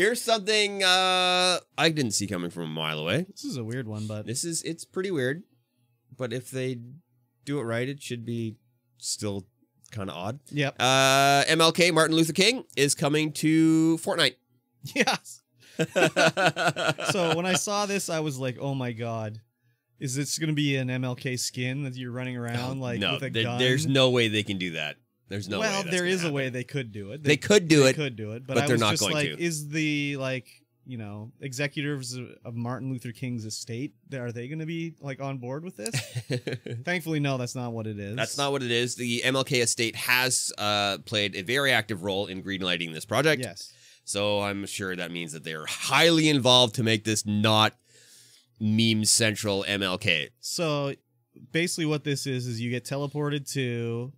Here's something I didn't see coming from a mile away. This is a weird one, but It's pretty weird. But if they do it right, it should be still kind of odd. Yep. MLK, Martin Luther King, is coming to Fortnite. Yes. So when I saw this, I was like, "Oh my god, is this going to be an MLK skin that you're running around with a gun?" There's no way they can do that. There's no way. Well, there is a way they could do it. They could do it. But they're not just going like, to. is the executives of Martin Luther King's estate, are they going to be on board with this? Thankfully, no, that's not what it is. That's not what it is. The MLK estate has played a very active role in greenlighting this project. Yes. So I'm sure that means that they're highly involved to make this not meme central MLK. So basically what this is you get teleported to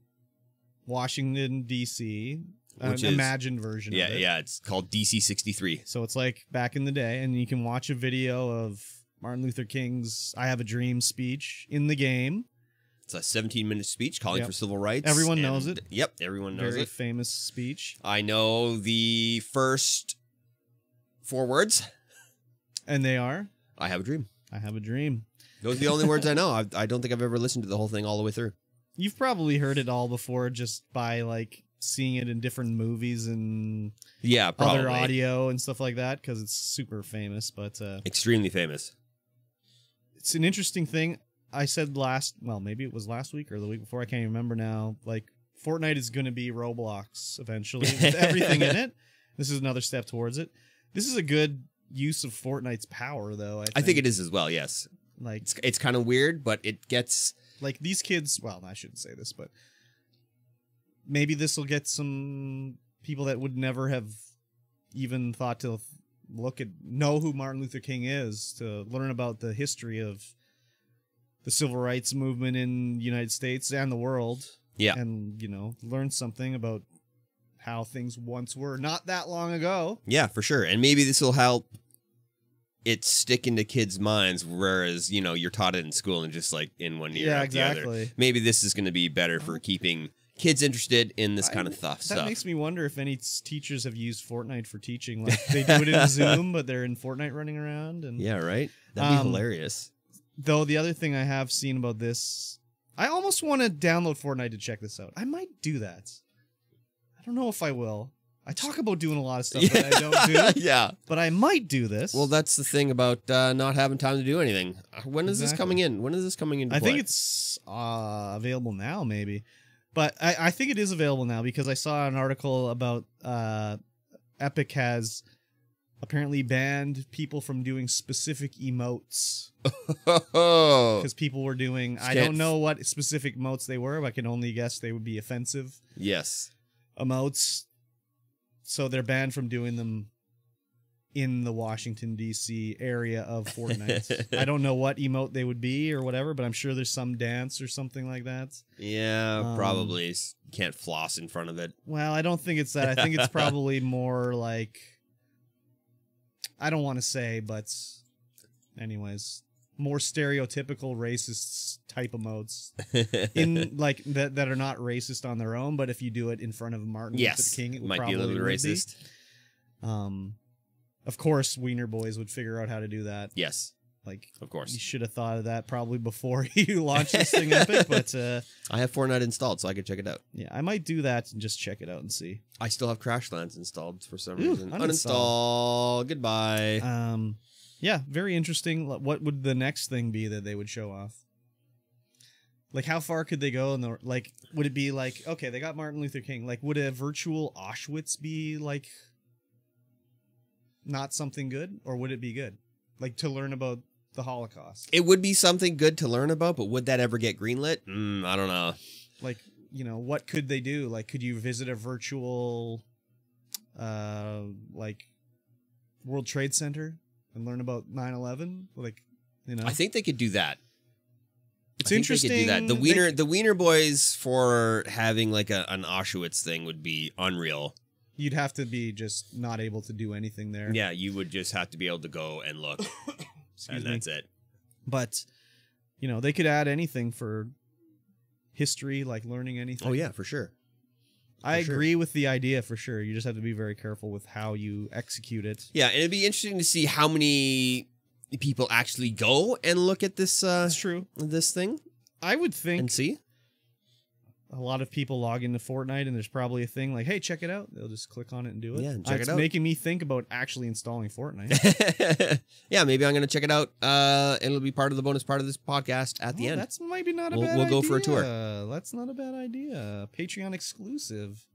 Washington, D.C., an imagined version of it. Yeah, it's called DC 63. So it's like back in the day, and you can watch a video of Martin Luther King's I Have a Dream speech in the game. It's a 17-minute speech calling for civil rights. Everyone knows it. Yep, everyone knows it. Very famous speech. I know the first 4 words. And they are? I have a dream. I have a dream. Those are the only words I know. I don't think I've ever listened to the whole thing all the way through. You've probably heard it all before just by seeing it in different movies and other audio and stuff like that because it's super famous. But extremely famous. It's an interesting thing. I said maybe it was last week or the week before. I can't even remember now. Fortnite is going to be Roblox eventually with everything in it. This is another step towards it. This is a good use of Fortnite's power, though. I think it is as well. Yes. It's kind of weird, but it gets these kids. Well, I shouldn't say this, but maybe this will get some people that would never have even thought to know who Martin Luther King is, to learn about the history of the civil rights movement in the United States and the world. Yeah. And, learn something about how things once were not that long ago. Yeah, for sure. And maybe this will help it stick into kids' minds, whereas, you're taught it in school and just in one ear out the other. Maybe this is going to be better for keeping kids interested in this kind of stuff. That makes me wonder if any teachers have used Fortnite for teaching. They do it in Zoom, but they're in Fortnite running around. And yeah, right? That'd be hilarious. Though the other thing I have seen about this, I almost want to download Fortnite to check this out. I might do that. I don't know if I will. I talk about doing a lot of stuff that I don't do. Yeah. But I might do this. Well, that's the thing about not having time to do anything. When is this coming in? When is this coming into play? I think it's available now, maybe. But I think it is available now because I saw an article about Epic has apparently banned people from doing specific emotes. Because people were doing... I don't know what specific emotes they were, but I can only guess they would be offensive. Yes. Emotes. So they're banned from doing them in the Washington, D.C. area of Fortnite. I don't know what emote they would be or whatever, but I'm sure there's some dance or something like that. Yeah, probably. You can't floss in front of it. Well, I don't think it's that. I think it's probably more like... I don't want to say, but anyways... more stereotypical racist type emotes in that are not racist on their own, but if you do it in front of Martin Luther King, it would might be a little bit racist. Of course, Wiener Boys would figure out how to do that. Yes, of course. You should have thought of that probably before you launched this thing, Epic. But I have Fortnite installed, so I could check it out. Yeah, I might do that and just check it out and see. I still have Crashlands installed for some reason. Uninstall. Goodbye. Yeah, very interesting. What would the next thing be that they would show off? How far could they go? Would it be okay, they got Martin Luther King. Would a virtual Auschwitz be not something good, or would it be good? To learn about the Holocaust. It would be something good to learn about, but would that ever get greenlit? I don't know. What could they do? Could you visit a virtual, World Trade Center? And learn about 9/11, I think they could do that. It's interesting. They could do that. The Wiener Boys for having an Auschwitz thing would be unreal. You'd have to be just not able to do anything there. Yeah, you would just have to be able to go and look, and that's it. But they could add anything for history, learning anything. Oh yeah, for sure. I agree with the idea for sure. You just have to be very careful with how you execute it. Yeah, and it'd be interesting to see how many people actually go and look at this. That's true. This thing, I would think, and see. A lot of people log into Fortnite, and there's probably a thing like, "Hey, check it out." They'll just click on it and do it. Yeah, check it out. It's making me think about actually installing Fortnite. Yeah, maybe I'm gonna check it out. And it'll be part of the bonus part of this podcast at the end. That's maybe not a bad idea. We'll go for a tour. That's not a bad idea. Patreon exclusive.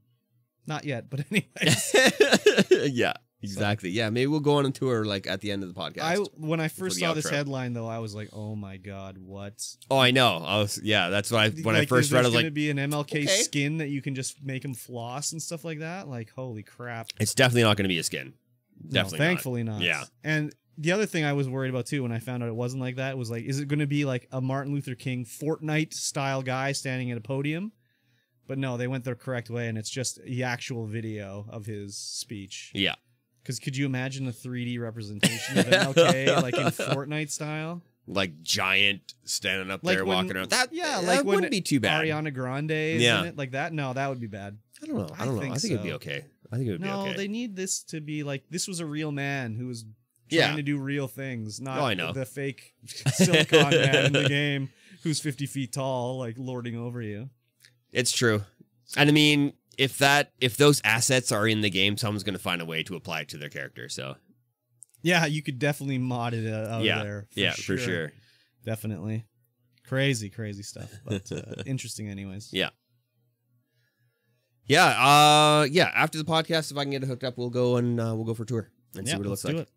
Not yet, but anyways. Yeah. Exactly. Yeah, maybe we'll go on a tour like at the end of the podcast. When I first saw this headline, though, I was like, "Oh my god, what?" Oh, I know. That's what when I first read. I was like, "Going to be an MLK skin that you can just make him floss and stuff like that." Like, holy crap! It's definitely not going to be a skin. Definitely, thankfully not. Yeah. And the other thing I was worried about too when I found out it wasn't like that was like, is it going to be like a Martin Luther King Fortnite style guy standing at a podium? But no, they went the correct way, and it's just the actual video of his speech. Yeah. Because could you imagine a 3D representation of MLK like in Fortnite style? Like giant standing up there walking around. That wouldn't be too bad. Ariana Grande is in it like that? No, that would be bad. I don't know. I think it'd be okay. No, they need this to be like, this was a real man who was trying to do real things, not the fake silicon man in the game who's 50 feet tall, like lording over you. It's true. And I mean, if those assets are in the game, someone's going to find a way to apply it to their character. So, yeah, you could definitely mod it out there. For sure. Definitely. Crazy stuff, but interesting anyways. Yeah. Yeah. After the podcast, if I can get it hooked up, we'll go for a tour and see what it looks like.